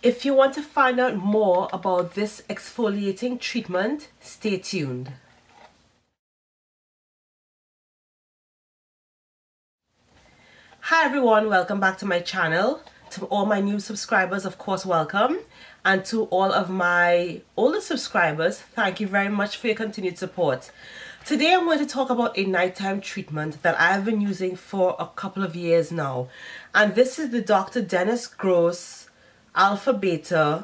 If you want to find out more about this exfoliating treatment, stay tuned. Hi everyone, welcome back to my channel. To all my new subscribers, of course, welcome. And to all of my older subscribers, thank you very much for your continued support. Today I'm going to talk about a nighttime treatment that I've been using for a couple of years now. And this is the Dr. Dennis Gross Alpha Beta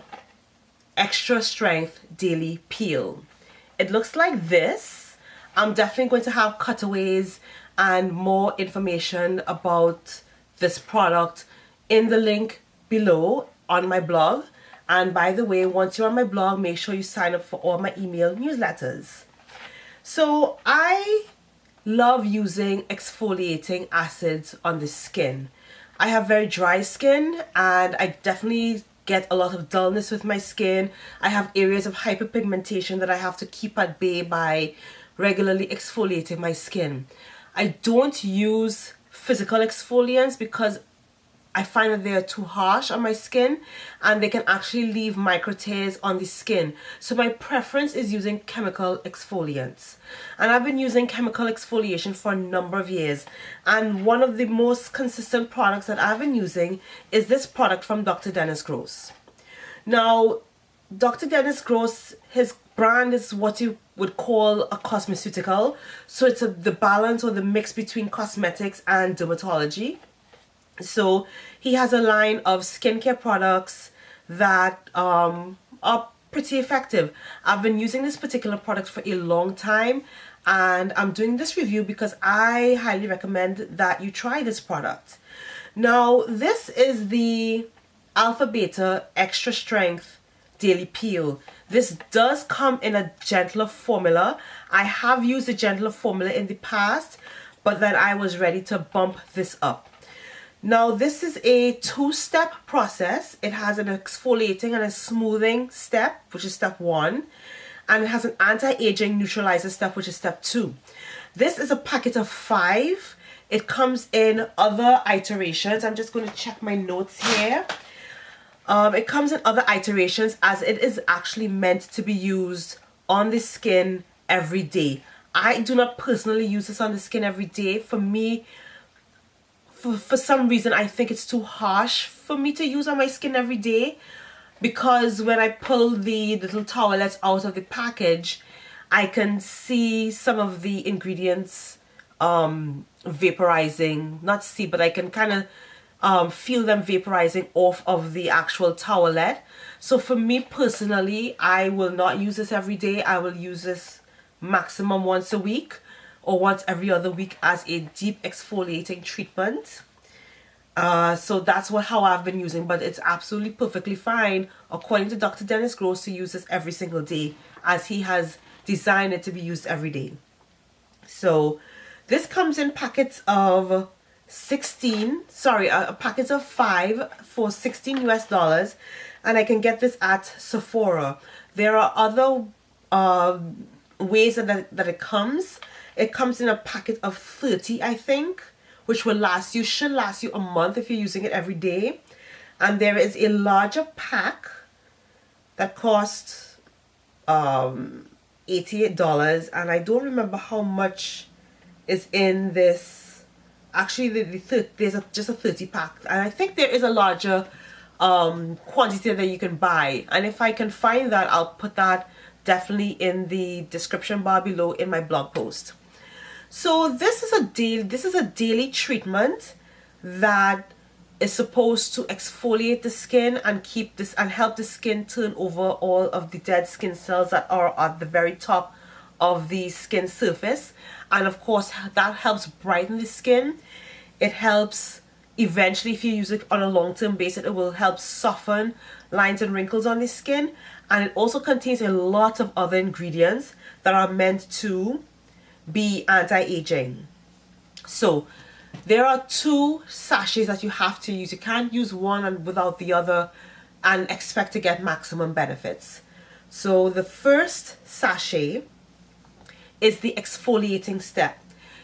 Extra Strength Daily Peel. It looks like this. I'm definitely going to have cutaways and more information about this product in the link below on my blog. And by the way, once you're on my blog, make sure you sign up for all my email newsletters. So I love using exfoliating acids on the skin. I have very dry skin and I definitely get a lot of dullness with my skin. I have areas of hyperpigmentation that I have to keep at bay by regularly exfoliating my skin. I don't use physical exfoliants because I find that they are too harsh on my skin and they can actually leave micro tears on the skin. So my preference is using chemical exfoliants. And I've been using chemical exfoliation for a number of years. And one of the most consistent products that I've been using is this product from Dr. Dennis Gross. Now, Dr. Dennis Gross, his brand is what you would call a cosmeceutical. So it's the balance or the mix between cosmetics and dermatology. So he has a line of skincare products that are pretty effective. I've been using this particular product for a long time and I'm doing this review because I highly recommend that you try this product. Now, this is the Alpha Beta Extra Strength Daily Peel. This does come in a gentler formula. I have used a gentler formula in the past, but then I was ready to bump this up. Now, this is a two-step process. It has an exfoliating and a smoothing step, which is step 1, and it has an anti-aging neutralizer step, which is step 2. This is a packet of 5. It comes in other iterations. I'm just going to check my notes here. It comes in other iterations as it is actually meant to be used on the skin every day. I do not personally use this on the skin every day. For me, for some reason, I think it's too harsh for me to use on my skin every day, because when I pull the little towelettes out of the package, I can see some of the ingredients vaporizing. Not see, but I can kind of feel them vaporizing off of the actual towelette. So for me personally, I will not use this every day. I will use this maximum once a week or once every other week as a deep exfoliating treatment. So that's how I've been using, but it's absolutely perfectly fine according to Dr. Dennis Gross to use this every single day as he has designed it to be used every day. So this comes in packets of 16, sorry, packets of 5 for $16 US, and I can get this at Sephora. There are other ways that it comes. It comes in a packet of 30, I think, which will last you, should last you a month if you're using it every day. And there is a larger pack that costs $88, and I don't remember how much is in this. Actually, there's just a 30 pack, and I think there is a larger quantity that you can buy. And if I can find that, I'll put that definitely in the description bar below in my blog post. So this is a daily treatment that is supposed to exfoliate the skin and help the skin turn over all of the dead skin cells that are at the very top of the skin surface. And of course, that helps brighten the skin. It helps eventually, if you use it on a long-term basis, it will help soften lines and wrinkles on the skin. And it also contains a lot of other ingredients that are meant to be anti-aging. So there are 2 sachets that you have to use. You can't use one without the other and expect to get maximum benefits. So the first sachet is the exfoliating step.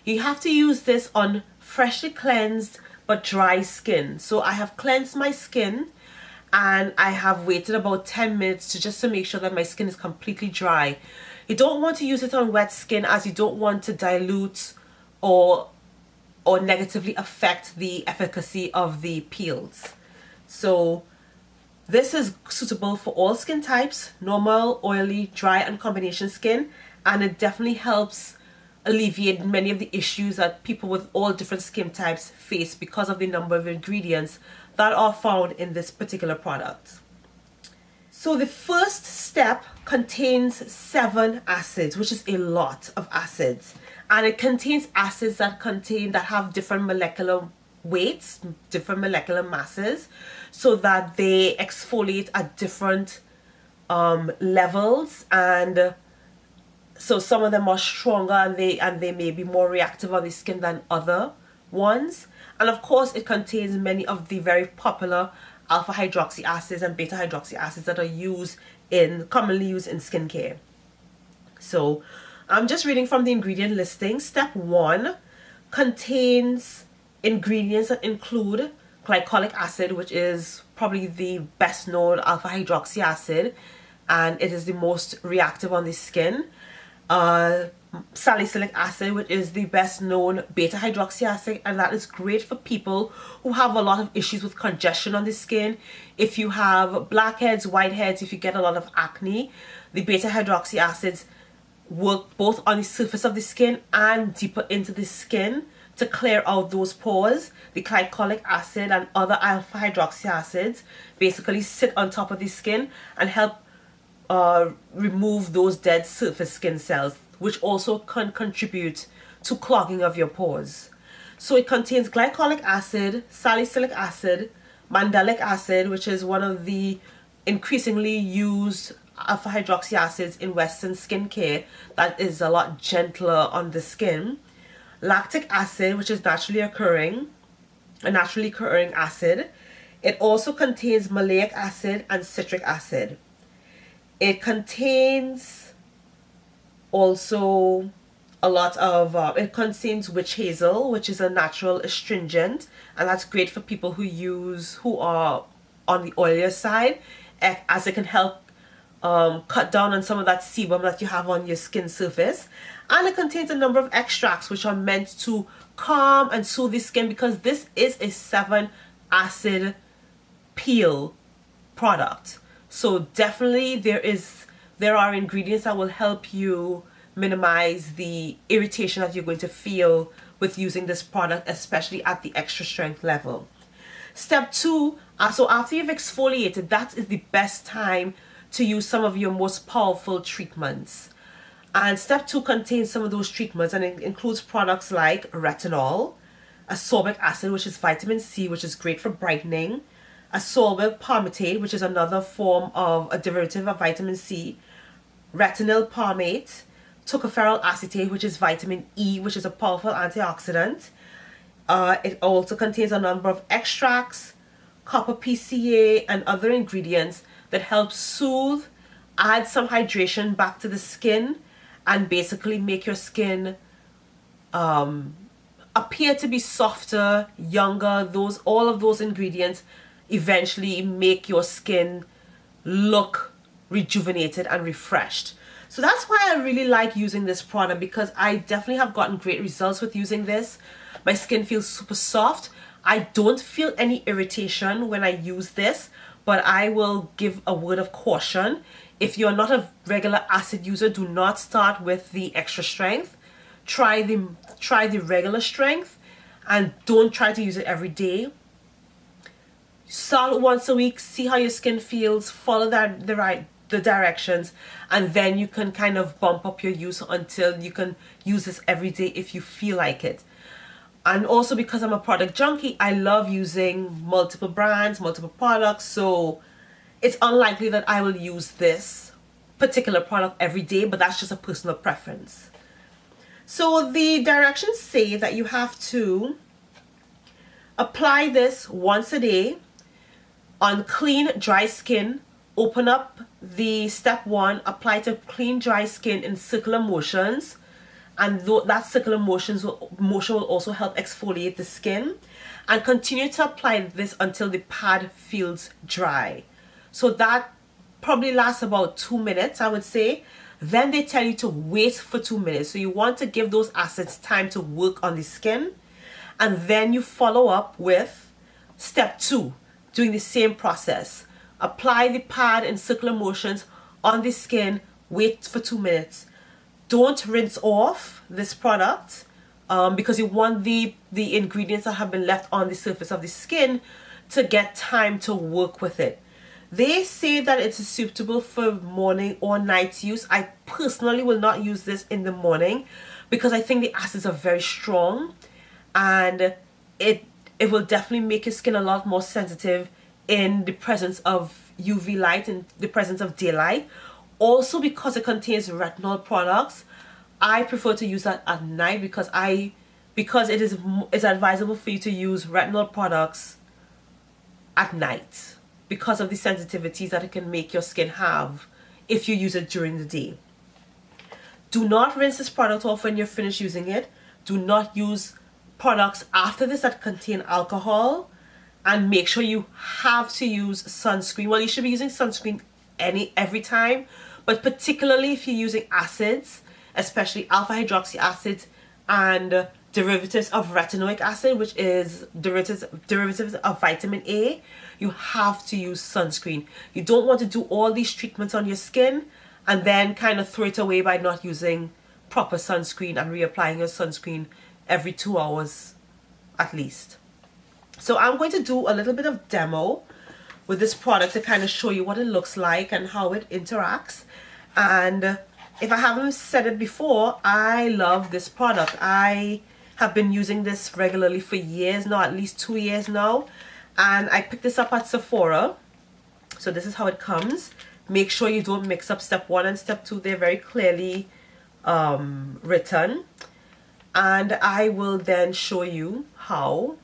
You have to use this on freshly cleansed but dry skin. So I have cleansed my skin and I have waited about 10 minutes to make sure that my skin is completely dry. You don't want to use it on wet skin, as you don't want to dilute or negatively affect the efficacy of the peels. So this is suitable for all skin types: normal, oily, dry, and combination skin, and it definitely helps alleviate many of the issues that people with all different skin types face because of the number of ingredients that are found in this particular product. So the first step contains 7 acids, which is a lot of acids, and it contains acids that have different molecular weights, different molecular masses, so that they exfoliate at different levels, and so some of them are stronger and they may be more reactive on the skin than other ones. And of course, it contains many of the very popular alpha hydroxy acids and beta hydroxy acids that are commonly used in skincare. So I'm just reading from the ingredient listing. Step 1 contains ingredients that include glycolic acid, which is probably the best known alpha hydroxy acid, and it is the most reactive on the skin. Salicylic acid, which is the best known beta hydroxy acid, and that is great for people who have a lot of issues with congestion on the skin. If you have blackheads, whiteheads, if you get a lot of acne, the beta hydroxy acids work both on the surface of the skin and deeper into the skin to clear out those pores. The glycolic acid and other alpha hydroxy acids basically sit on top of the skin and help remove those dead surface skin cells, which also can contribute to clogging of your pores. So it contains glycolic acid, salicylic acid, mandelic acid, which is one of the increasingly used alpha hydroxy acids in Western skincare that is a lot gentler on the skin, lactic acid, which is a naturally occurring acid. It also contains maleic acid and citric acid. It contains also a lot of, it contains witch hazel, which is a natural astringent, and that's great for people who are on the oilier side, as it can help cut down on some of that sebum that you have on your skin surface. And it contains a number of extracts which are meant to calm and soothe the skin, because this is a 7 acid peel product. So definitely there are ingredients that will help you minimize the irritation that you're going to feel with using this product, especially at the extra strength level. Step 2, so after you've exfoliated, that is the best time to use some of your most powerful treatments. And step 2 contains some of those treatments, and it includes products like retinol, ascorbic acid, which is vitamin C, which is great for brightening, ascorbic palmitate, which is another form of a derivative of vitamin C, retinyl palmate, tocopherol acetate, which is vitamin E, which is a powerful antioxidant. It also contains a number of extracts, copper PCA, and other ingredients that help soothe, add some hydration back to the skin, and basically make your skin appear to be softer, younger. All of those ingredients eventually make your skin look rejuvenated and refreshed. So that's why I really like using this product, because I definitely have gotten great results with using this. My skin feels super soft. I don't feel any irritation when I use this, but I will give a word of caution. If you're not a regular acid user, do not start with the extra strength. Try the regular strength, and don't try to use it every day. Start once a week, see how your skin feels, follow the directions, and then you can kind of bump up your use until you can use this every day if you feel like it. And also, because I'm a product junkie, I love using multiple brands, multiple products, so it's unlikely that I will use this particular product every day, but that's just a personal preference. So the directions say that you have to apply this once a day on clean, dry skin. Open up the step 1, apply to clean, dry skin in circular motions, and that circular motion will also help exfoliate the skin. And continue to apply this until the pad feels dry. So that probably lasts about 2 minutes, I would say. Then they tell you to wait for 2 minutes. So you want to give those acids time to work on the skin. And then you follow up with step 2, doing the same process. Apply the pad in circular motions on the skin, wait for 2 minutes. Don't rinse off this product because you want the ingredients that have been left on the surface of the skin to get time to work with it. They say that it's suitable for morning or night use. I personally will not use this in the morning because I think the acids are very strong, and it will definitely make your skin a lot more sensitive in the presence of UV light and the presence of daylight. Also, because it contains retinol products, I prefer to use that at night because it's advisable for you to use retinol products at night because of the sensitivities that it can make your skin have if you use it during the day. Do not rinse this product off when you're finished using it. Do not use products after this that contain alcohol, and make sure you have to use sunscreen. Well, you should be using sunscreen every time, but particularly if you're using acids, especially alpha hydroxy acids and derivatives of retinoic acid, which is derivatives of vitamin A, you have to use sunscreen. You don't want to do all these treatments on your skin and then kind of throw it away by not using proper sunscreen and reapplying your sunscreen every 2 hours at least. So I'm going to do a little bit of demo with this product to kind of show you what it looks like and how it interacts. And if I haven't said it before, I love this product. I have been using this regularly for years now, at least 2 years now. And I picked this up at Sephora. So this is how it comes. Make sure you don't mix up step 1 and step 2. They're very clearly written. And I will then show you how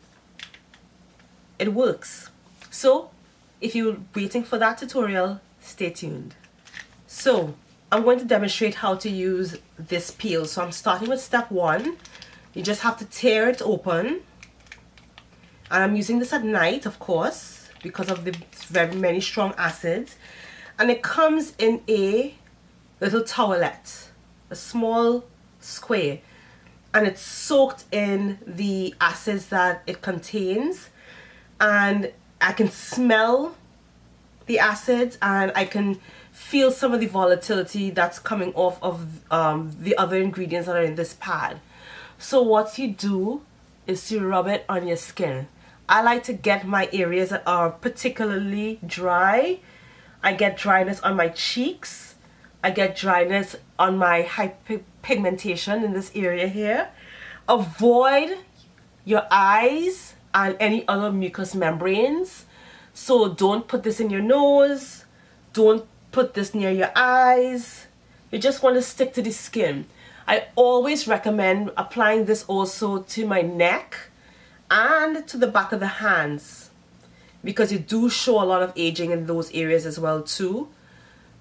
it works. So if you're waiting for that tutorial, stay tuned. So I'm going to demonstrate how to use this peel. So I'm starting with step 1. You just have to tear it open. And I'm using this at night, of course, because of the very many strong acids. And it comes in a little towelette, a small square. And it's soaked in the acids that it contains. And I can smell the acids, and I can feel some of the volatility that's coming off of the other ingredients that are in this pad. So what you do is you rub it on your skin. I like to get my areas that are particularly dry. I get dryness on my cheeks. I get dryness on my hyperpigmentation in this area here. Avoid your eyes and any other mucous membranes. So don't put this in your nose. Don't put this near your eyes. You just want to stick to the skin. I always recommend applying this also to my neck and to the back of the hands, because you do show a lot of aging in those areas as well too.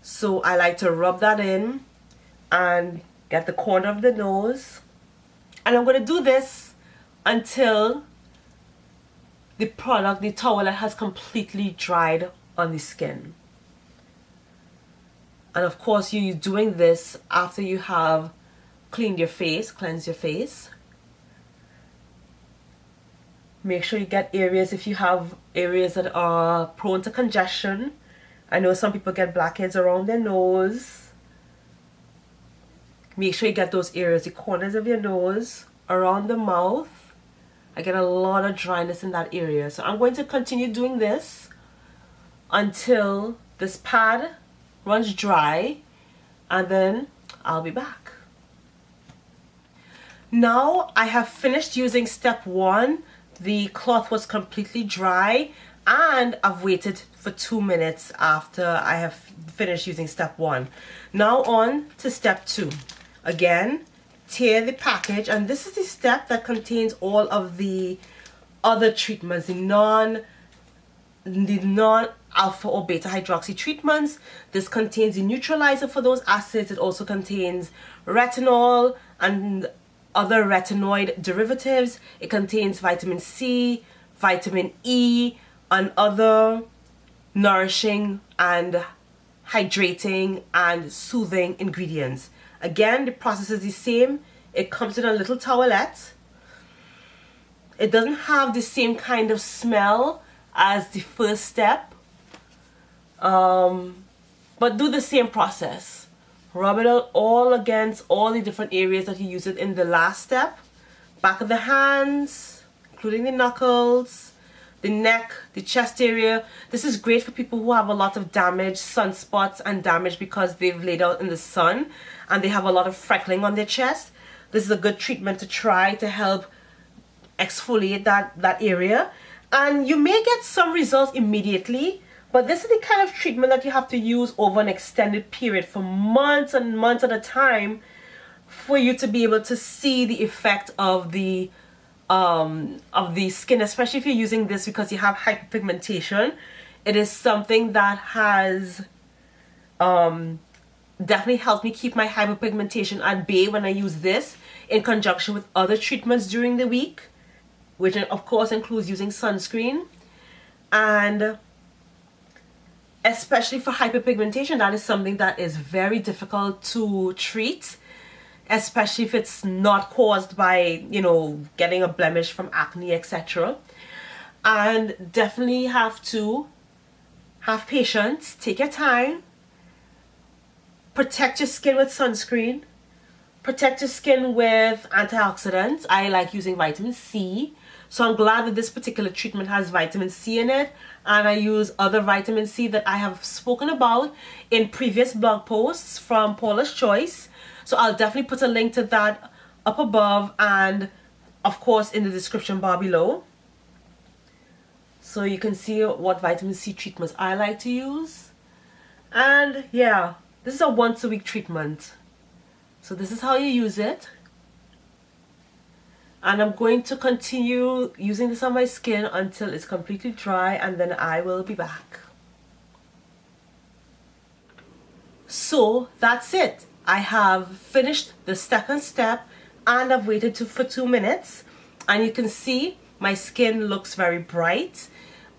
So I like to rub that in and get the corner of the nose, and I'm going to do this until the product, the towelette, has completely dried on the skin. And of course you're doing this after you have cleaned your face, cleanse your face. Make sure you get areas, if you have areas that are prone to congestion. I know some people get blackheads around their nose. Make sure you get those areas, the corners of your nose, around the mouth. I get a lot of dryness in that area. So I'm going to continue doing this until this pad runs dry, and then I'll be back. Now I have finished using step 1. The cloth was completely dry, and I've waited for 2 minutes after I have finished using step 1. Now on to step 2. Again, tear the package, and this is the step that contains all of the other treatments, the non alpha or beta hydroxy treatments. This contains the neutralizer for those acids. It also contains retinol and other retinoid derivatives. It contains vitamin C, vitamin E, and other nourishing and hydrating and soothing ingredients. Again, the process is the same. It comes in a little towelette. It doesn't have the same kind of smell as the first step, but do the same process. Rub it all against all the different areas that you use it in the last step. Back of the hands, including the knuckles, the neck, the chest area. This is great for people who have a lot of damage, sunspots and damage because they've laid out in the sun and they have a lot of freckling on their chest. This is a good treatment to try to help exfoliate that area. And you may get some results immediately, but this is the kind of treatment that you have to use over an extended period for months and months at a time for you to be able to see the effect of the skin, especially if you're using this because you have hyperpigmentation. It is something that has definitely helped me keep my hyperpigmentation at bay when I use this in conjunction with other treatments during the week, which of course includes using sunscreen. And especially for hyperpigmentation, that is something that is very difficult to treat, especially if it's not caused by, you know, getting a blemish from acne, etc. And definitely have to have patience, take your time, protect your skin with sunscreen, protect your skin with antioxidants. I like using vitamin C, so I'm glad that this particular treatment has vitamin C in it, and I use other vitamin C that I have spoken about in previous blog posts from Paula's Choice. So I'll definitely put a link to that up above and of course in the description bar below, so you can see what vitamin C treatments I like to use. And yeah, this is a once a week treatment. So this is how you use it. And I'm going to continue using this on my skin until it's completely dry, and then I will be back. So that's it. I have finished the second step and I've waited for 2 minutes, and you can see my skin looks very bright,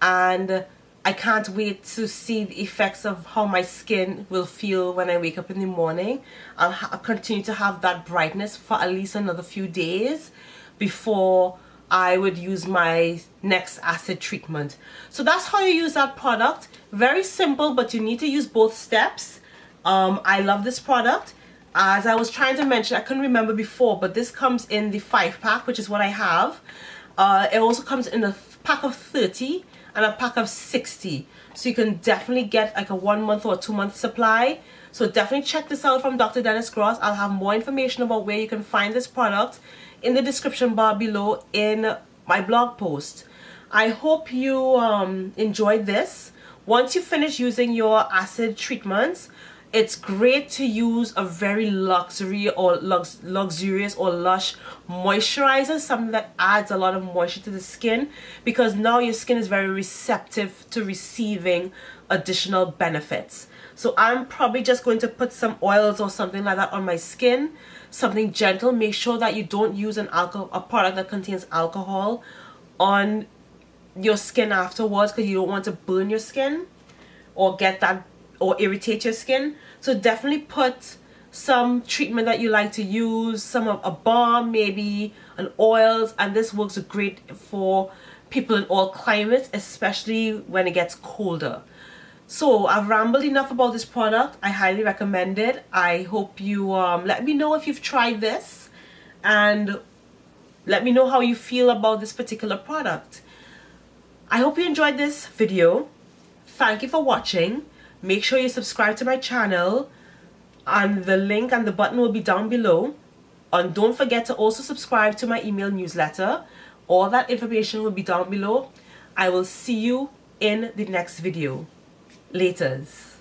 and I can't wait to see the effects of how my skin will feel when I wake up in the morning. I'll continue to have that brightness for at least another few days before I would use my next acid treatment. So that's how you use that product. Very simple, but you need to use both steps. I love this product. As I was trying to mention, I couldn't remember before, but this comes in the 5-pack, which is what I have. It also comes in a pack of 30 and a pack of 60. So you can definitely get like a 1 month or a 2 month supply. So definitely check this out from Dr. Dennis Gross. I'll have more information about where you can find this product in the description bar below in my blog post. I hope you enjoyed this. Once you finish using your acid treatments, it's great to use a very luxurious or lush moisturizer, something that adds a lot of moisture to the skin, because now your skin is very receptive to receiving additional benefits. So I'm probably just going to put some oils or something like that on my skin, something gentle. Make sure that you don't use a product that contains alcohol on your skin afterwards, because you don't want to burn your skin or get that or irritate your skin. So definitely put some treatment that you like to use, some of a balm, maybe an oils, and this works great for people in all climates, especially when it gets colder. So I've rambled enough about this product. I highly recommend it. I hope you let me know if you've tried this, and let me know how you feel about this particular product. I hope you enjoyed this video. Thank you for watching. Make sure you subscribe to my channel, and the link and the button will be down below. And don't forget to also subscribe to my email newsletter. All that information will be down below. I will see you in the next video. Laters.